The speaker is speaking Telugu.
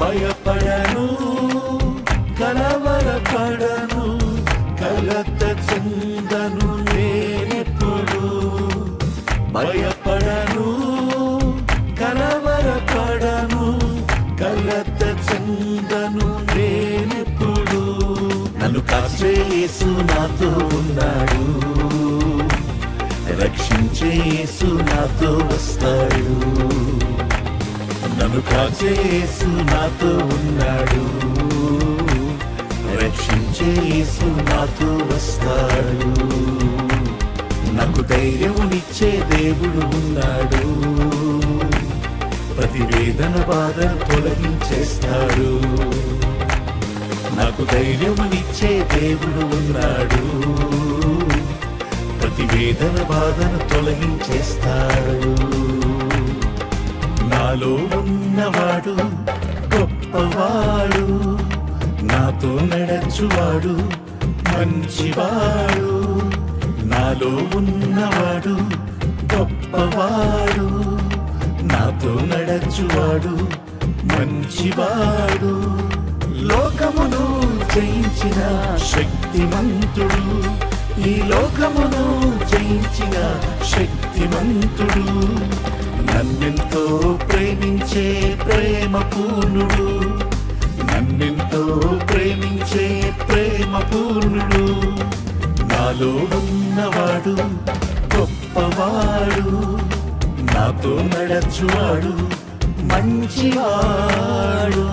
భయపడను కలవరపడను కలత చెందను నేనెప్పుడు భయపడను కలవరపడను కలత చెందను నేనెప్పుడు నన్ను కాచే యేసు నాతో ఉన్నాడు రక్షించే యేసు నాతో వస్తాడు నన్ను కాచే యేసు నాతో ఉన్నాడు రక్షించే యేసు నాతో వస్తాడు నాకు ధైర్యమునిచ్చే దేవుడు ఉన్నాడు ప్రతి వేదన బాధ తొలగించేస్తాడు నాకు ధైర్యమునిచ్చే దేవుడు ఉన్నాడు ప్రతి వేదన బాధను తొలగించేస్తాడు నాలో ఉన్నవాడు గొప్పవాడు నాతో నడచువాడు మంచివాడు నాలో ఉన్నవాడు గొప్పవాడు నాతో నడచువాడు మంచివాడు లోకమును జయించిన శక్తిమంతుడు ఈ లోకమును జయించిన శక్తిమంతుడు నన్నెంతో ప్రేమించే ప్రేమ పూర్ణుడు నన్నెంతో ప్రేమించే ప్రేమ పూర్ణుడు నాలో ఉన్నవాడు గొప్పవాడు నాతో నడచువాడు మంచివాడు